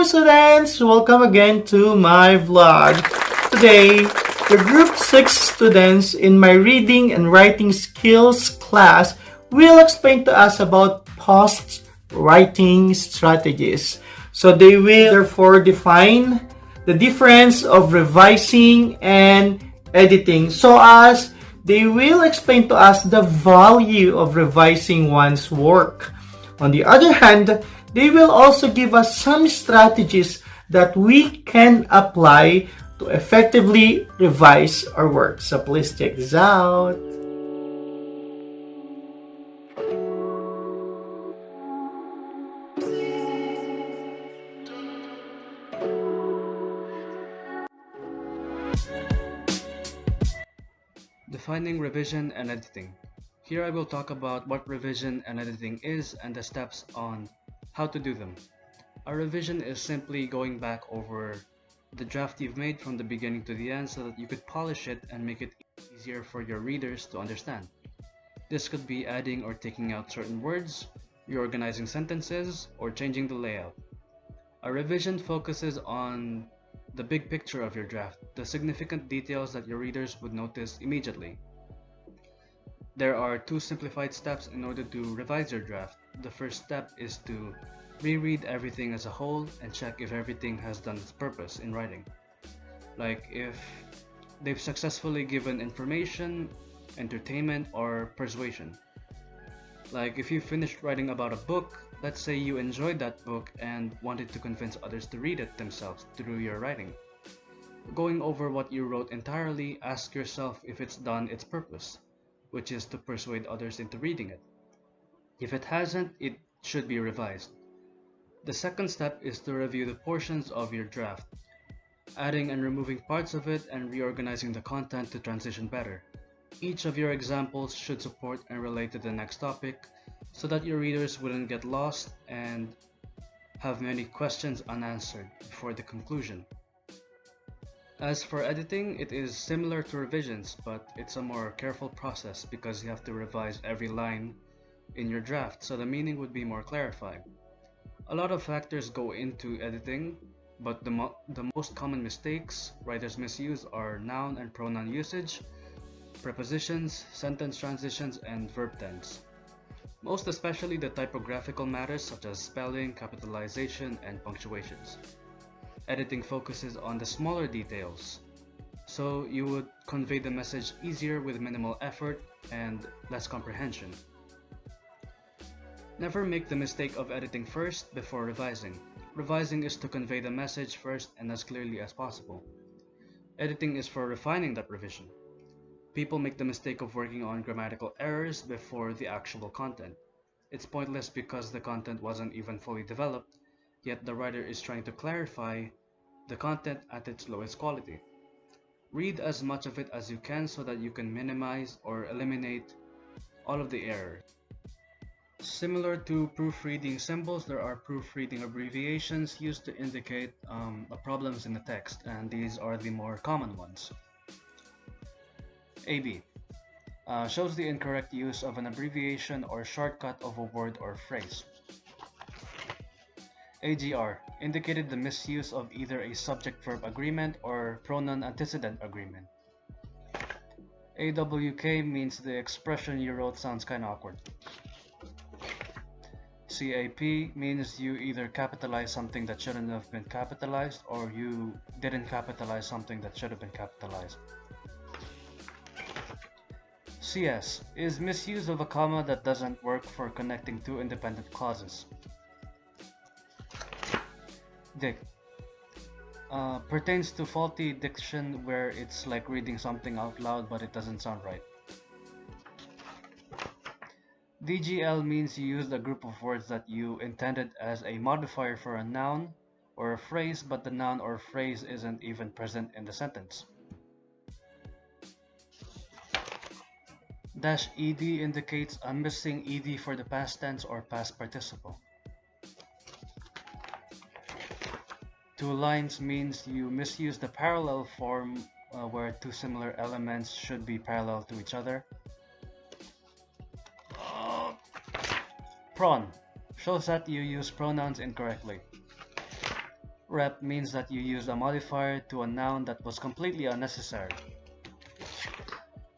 students! Welcome again to my vlog. Today, the group 6 students in my reading and writing skills class will explain to us about post-writing strategies. So they will therefore define the difference of revising and editing, so as they will explain to us the value of revising one's work. On the other hand, they will also give us some strategies that we can apply to effectively revise our work. So please check this out. Defining revision and editing. Here I will talk about what revision and editing is and the steps on how to do them. A revision is simply going back over the draft you've made from the beginning to the end so that you could polish it and make it easier for your readers to understand. This could be adding or taking out certain words, reorganizing sentences, or changing the layout. A revision focuses on the big picture of your draft, the significant details that your readers would notice immediately. There are two simplified steps in order to revise your draft. The first step is to reread everything as a whole and check if everything has done its purpose in writing. Like if they've successfully given information, entertainment, or persuasion. Like if you finished writing about a book, let's say you enjoyed that book and wanted to convince others to read it themselves through your writing. Going over what you wrote entirely, ask yourself if it's done its purpose, which is to persuade others into reading it. If it hasn't, it should be revised. The second step is to review the portions of your draft, adding and removing parts of it and reorganizing the content to transition better. Each of your examples should support and relate to the next topic so that your readers wouldn't get lost and have many questions unanswered before the conclusion. As for editing, it is similar to revisions, but it's a more careful process because you have to revise every line in your draft, so the meaning would be more clarified. A lot of factors go into editing, but the most common mistakes writers misuse are noun and pronoun usage, prepositions, sentence transitions, and verb tense. Most especially the typographical matters such as spelling, capitalization, and punctuations. Editing focuses on the smaller details, so you would convey the message easier with minimal effort and less comprehension. Never make the mistake of editing first before revising. Revising is to convey the message first and as clearly as possible. Editing is for refining that revision. People make the mistake of working on grammatical errors before the actual content. It's pointless because the content wasn't even fully developed, yet the writer is trying to clarify the content at its lowest quality. Read as much of it as you can so that you can minimize or eliminate all of the errors. Similar to proofreading symbols, there are proofreading abbreviations used to indicate problems in the text, and these are the more common ones. AB shows the incorrect use of an abbreviation or shortcut of a word or phrase. AGR indicated the misuse of either a subject-verb agreement or pronoun antecedent agreement. AWK means the expression you wrote sounds kinda awkward. CAP means you either capitalize something that shouldn't have been capitalized or you didn't capitalize something that should have been capitalized. CS is misuse of a comma that doesn't work for connecting two independent clauses. Dict pertains to faulty diction where it's like reading something out loud but it doesn't sound right. DGL means you used a group of words that you intended as a modifier for a noun or a phrase, but the noun or phrase isn't even present in the sentence. -ed indicates a missing ed for the past tense or past participle. Two lines means you misuse the parallel form where two similar elements should be parallel to each other. Pron shows that you use pronouns incorrectly. Rep means that you used a modifier to a noun that was completely unnecessary.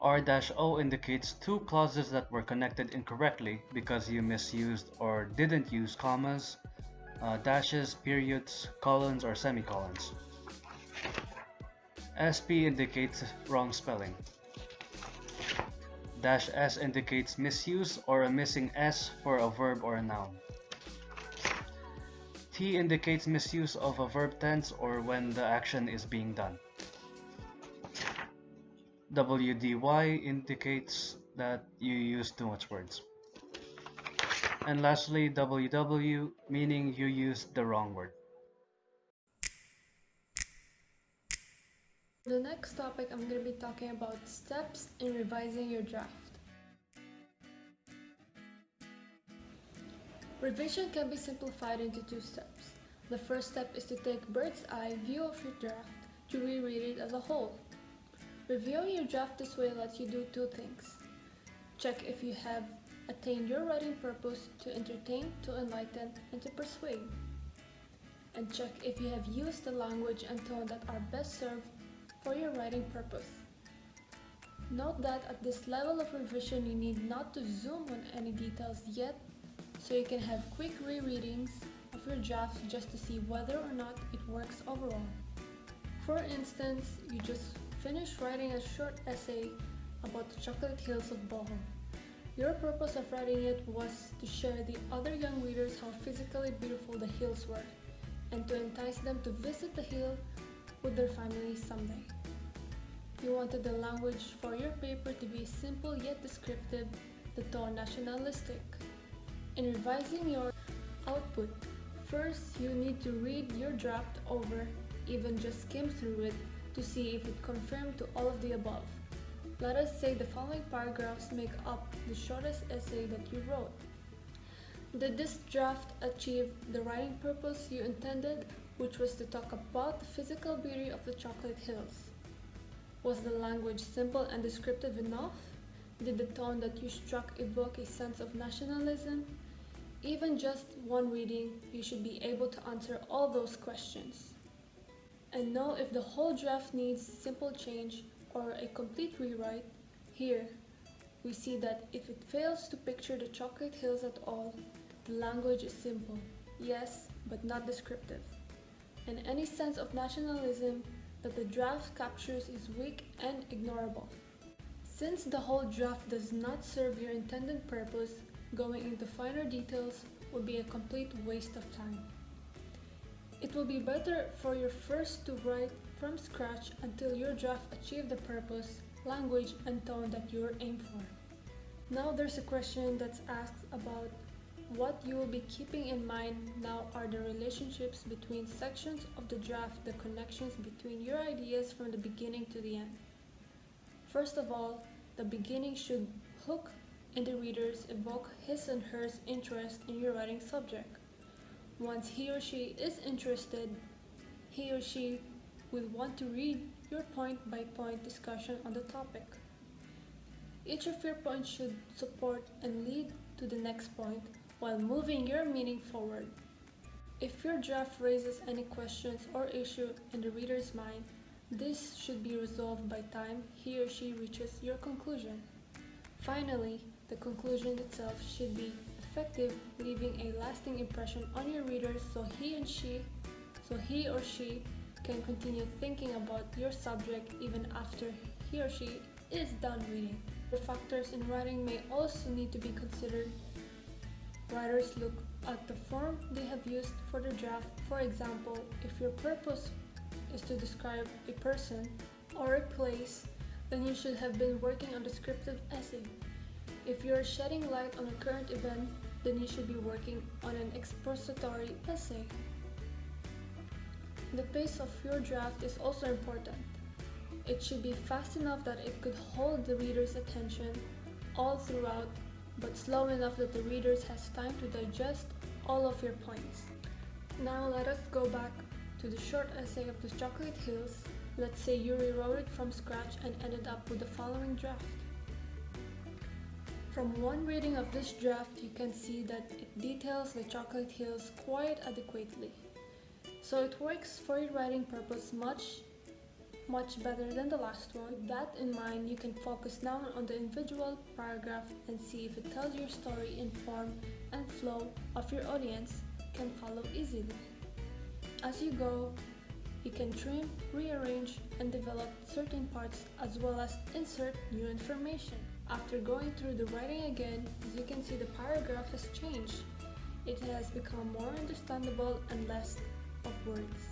R-O indicates two clauses that were connected incorrectly because you misused or didn't use commas, dashes, periods, colons, or semicolons. SP indicates wrong spelling. -S indicates misuse or a missing S for a verb or a noun. T indicates misuse of a verb tense or when the action is being done. WDY indicates that you use too much words. And lastly, WW, meaning you used the wrong word. The next topic I'm going to be talking about steps in revising your draft. Revision can be simplified into two steps. The first step is to take a bird's eye view of your draft to reread it as a whole. Reviewing your draft this way lets you do two things. Check if you have attained your writing purpose to entertain, to enlighten, and to persuade. And check if you have used the language and tone that are best served for your writing purpose. Note that at this level of revision you need not to zoom on any details yet, so you can have quick rereadings of your drafts just to see whether or not it works overall. For instance, you just finished writing a short essay about the chocolate hills of Bohol. Your purpose of writing it was to share the other young readers how physically beautiful the hills were, and to entice them to visit the hill with their families someday. You wanted the language for your paper to be simple yet descriptive, the tone nationalistic. In revising your output, first you need to read your draft over, even just skim through it, to see if it confirmed to all of the above. Let us say the following paragraphs make up the shortest essay that you wrote. Did this draft achieve the writing purpose you intended, which was to talk about the physical beauty of the chocolate hills? Was the language simple and descriptive enough? Did the tone that you struck evoke a sense of nationalism? Even just one reading, you should be able to answer all those questions. And know if the whole draft needs simple change or a complete rewrite. Here, we see that if it fails to picture the chocolate hills at all, the language is simple, yes, but not descriptive. And any sense of nationalism that the draft captures is weak and ignorable. Since the whole draft does not serve your intended purpose, going into finer details would be a complete waste of time. It will be better for you first to write from scratch until your draft achieves the purpose, language, and tone that you aim for. Now there's a question that's asked about what you will be keeping in mind now are the relationships between sections of the draft, the connections between your ideas from the beginning to the end. First of all, the beginning should hook in the readers, evoke his and hers interest in your writing subject. Once he or she is interested, he or she will want to read your point-by-point discussion on the topic. Each of your points should support and lead to the next point while moving your meaning forward. If your draft raises any questions or issue in the reader's mind, this should be resolved by time he or she reaches your conclusion. Finally, the conclusion itself should be effective, leaving a lasting impression on your readers so he or she can continue thinking about your subject even after he or she is done reading. The factors in writing may also need to be considered. Writers look at the form they have used for the draft. For example, if your purpose is to describe a person or a place, then you should have been working on a descriptive essay. If you are shedding light on a current event, then you should be working on an expository essay. The pace of your draft is also important. It should be fast enough that it could hold the reader's attention all throughout, but slow enough that the reader has time to digest all of your points. Now let us go back to the short essay of the Chocolate Hills. Let's say you rewrote it from scratch and ended up with the following draft. From one reading of this draft, you can see that it details the Chocolate Hills quite adequately. so it works for your writing purpose much better than the last one. With that in mind, you can focus now on the individual paragraph and see if it tells your story in form and flow of your audience can follow easily. As you go, you can trim, rearrange, and develop certain parts as well as insert new information. After going through the writing again, as you can see, the paragraph has changed. It has become more understandable and less of words.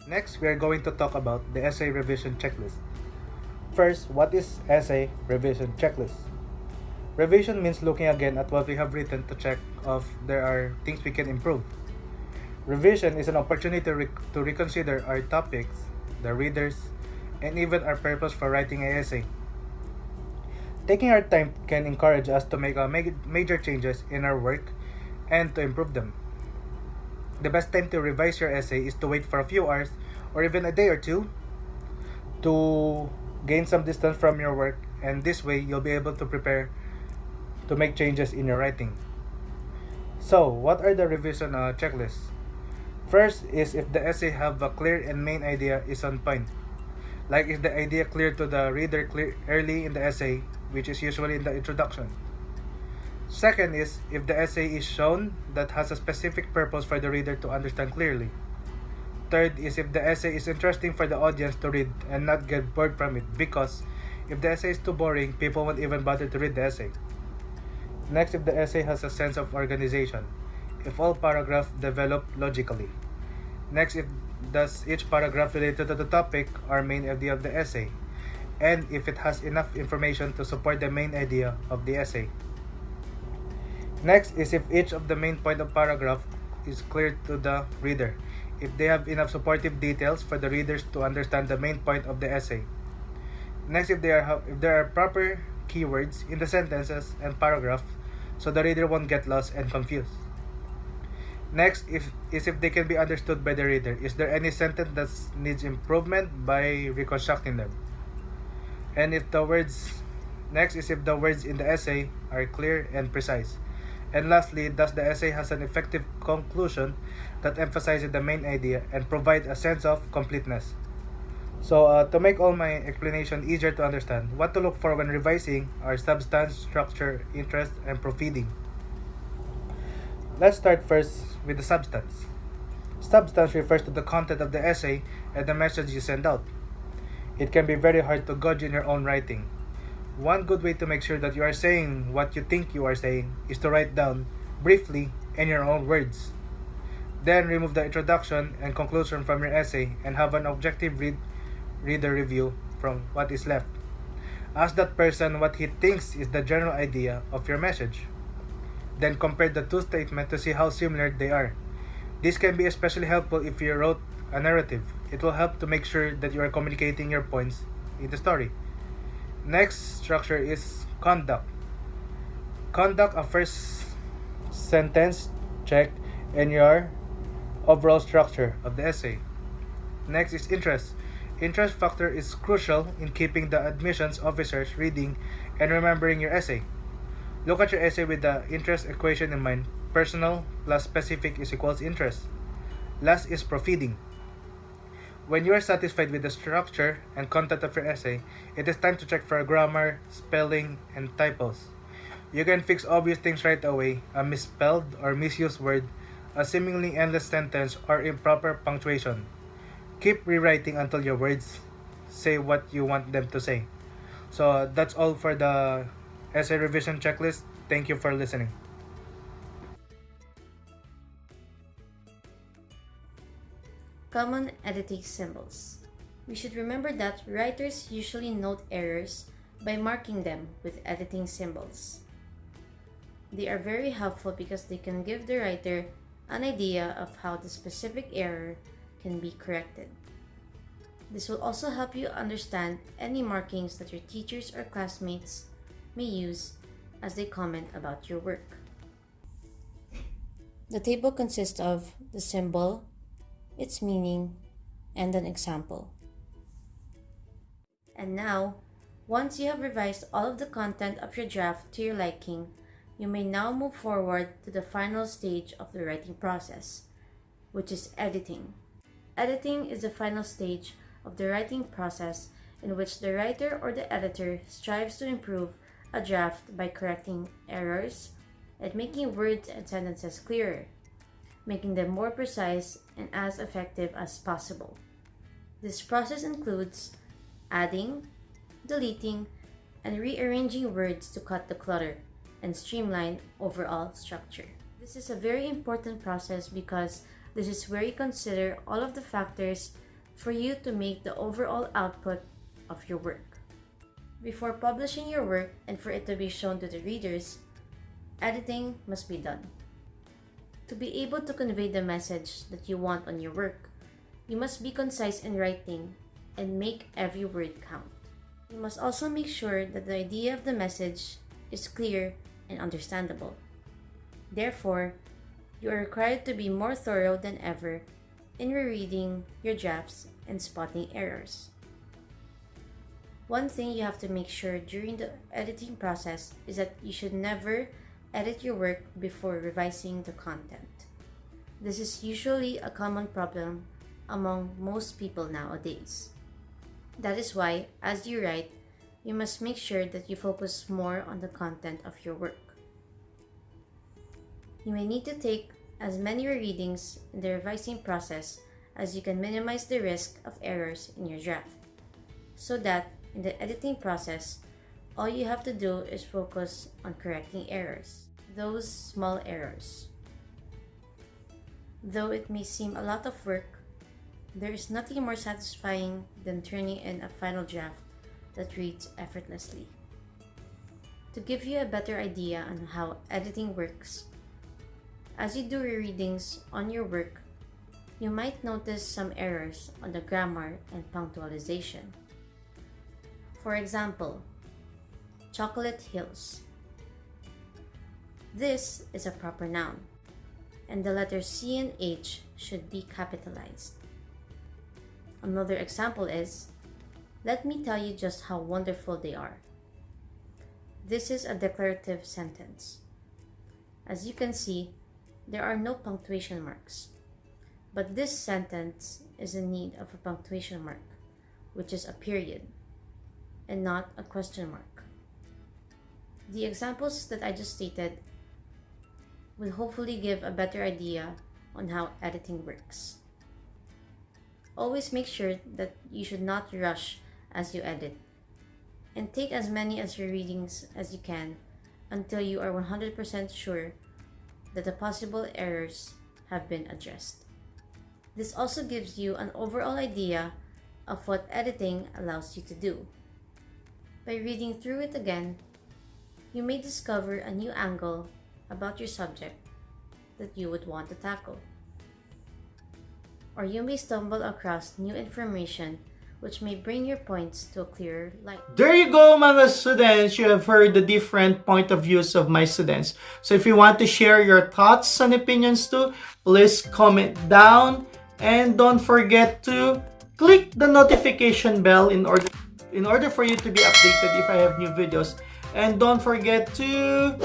Next, we are going to talk about the essay revision checklist. First, what is essay revision checklist? Revision means looking again at what we have written to check if there are things we can improve. Revision is an opportunity to reconsider our topics, the readers, and even our purpose for writing an essay. Taking our time can encourage us to make major changes in our work and to improve them. The best time to revise your essay is to wait for a few hours or even a day or two to gain some distance from your work, and this way you'll be able to prepare to make changes in your writing. So, what are the revision checklists? First is if the essay have a clear and main idea is on point. Like is the idea clear to the reader early in the essay, which is usually in the introduction. Second is if the essay is shown that has a specific purpose for the reader to understand clearly. Third is if the essay is interesting for the audience to read and not get bored from it, because if the essay is too boring, people won't even bother to read the essay. Next, if the essay has a sense of organization, if all paragraphs develop logically. Next, if does each paragraph related to the topic or main idea of the essay, and if it has enough information to support the main idea of the essay. Next is if each of the main point of paragraph is clear to the reader, if they have enough supportive details for the readers to understand the main point of the essay. Next, if there are proper keywords in the sentences and paragraph so the reader won't get lost and confused. Next if they can be understood by the reader. Is there any sentence that needs improvement by reconstructing them? And if the words in the essay are clear and precise. And lastly, does the essay has an effective conclusion that emphasizes the main idea and provide a sense of completeness? So to make all my explanation easier to understand, what to look for when revising are substance, structure, interest, and proofreading. Let's start first with the substance. Substance refers to the content of the essay and the message you send out. It can be very hard to gauge in your own writing. One good way to make sure that you are saying what you think you are saying is to write down, briefly, in your own words. Then remove the introduction and conclusion from your essay and have an objective reader review from what is left. Ask that person what he thinks is the general idea of your message. Then compare the two statements to see how similar they are. This can be especially helpful if you wrote a narrative. It will help to make sure that you are communicating your points in the story. Next structure is conduct. Conduct a first sentence check in your overall structure of the essay. Next is interest. Interest factor is crucial in keeping the admissions officers reading and remembering your essay. Look at your essay with the interest equation in mind. Personal plus specific is equals interest. Last is proofreading. When you are satisfied with the structure and content of your essay, it is time to check for grammar, spelling, and typos. You can fix obvious things right away, a misspelled or misused word, a seemingly endless sentence, or improper punctuation. Keep rewriting until your words say what you want them to say. So that's all for the essay revision checklist. Thank you for listening. Common editing symbols. We should remember that writers usually note errors by marking them with editing symbols. They are very helpful because they can give the writer an idea of how the specific error can be corrected. This will also help you understand any markings that your teachers or classmates may use as they comment about your work. The table consists of the symbol, its meaning, and an example. And now, once you have revised all of the content of your draft to your liking, You may now move forward to the final stage of the writing process, which is editing. Editing is the final stage of the writing process in which the writer or the editor strives to improve a draft by correcting errors and making words and sentences clearer, making them more precise and as effective as possible. This process includes adding, deleting, and rearranging words to cut the clutter and streamline overall structure. This is a very important process because this is where you consider all of the factors for you to make the overall output of your work. Before publishing your work and for it to be shown to the readers, editing must be done. To be able to convey the message that you want on your work, you must be concise in writing and make every word count. You must also make sure that the idea of the message is clear and understandable. Therefore, you are required to be more thorough than ever in rereading your drafts and spotting errors. One thing you have to make sure during the editing process is that you should never edit your work before revising the content. This is usually a common problem among most people nowadays. That is why, as you write, you must make sure that you focus more on the content of your work. You may need to take as many rereadings in the revising process as you can minimize the risk of errors in your draft, so that in the editing process, all you have to do is focus on correcting errors, those small errors. Though it may seem a lot of work, there is nothing more satisfying than turning in a final draft that reads effortlessly. To give you a better idea on how editing works, as you do rereadings on your work, you might notice some errors on the grammar and punctualization. For example, Chocolate Hills. This is a proper noun, and the letters C and H should be capitalized. Another example is, let me tell you just how wonderful they are. This is a declarative sentence. As you can see, there are no punctuation marks, but this sentence is in need of a punctuation mark, which is a period, and not a question mark. The examples that I just stated will hopefully give a better idea on how editing works. Always make sure that you should not rush as you edit, and take as many as your readings as you can until you are 100% sure that the possible errors have been addressed. This also gives you an overall idea of what editing allows you to do. By reading through it again, you may discover a new angle about your subject that you would want to tackle. Or you may stumble across new information which may bring your points to a clearer light. There you go, mga students. You have heard the different point of views of my students. So if you want to share your thoughts and opinions too, please comment down. And don't forget to click the notification bell in order for you to be updated if I have new videos. And don't forget to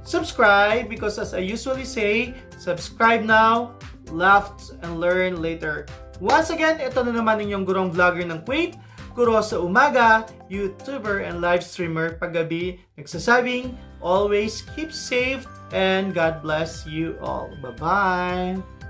subscribe, because as I usually say, subscribe now, laugh and learn later. Once again, ito na naman inyong gurong vlogger ng Kuwait, guro sa umaga, YouTuber and live streamer paggabi, nagsasabing, always keep safe and God bless you all. Bye-bye!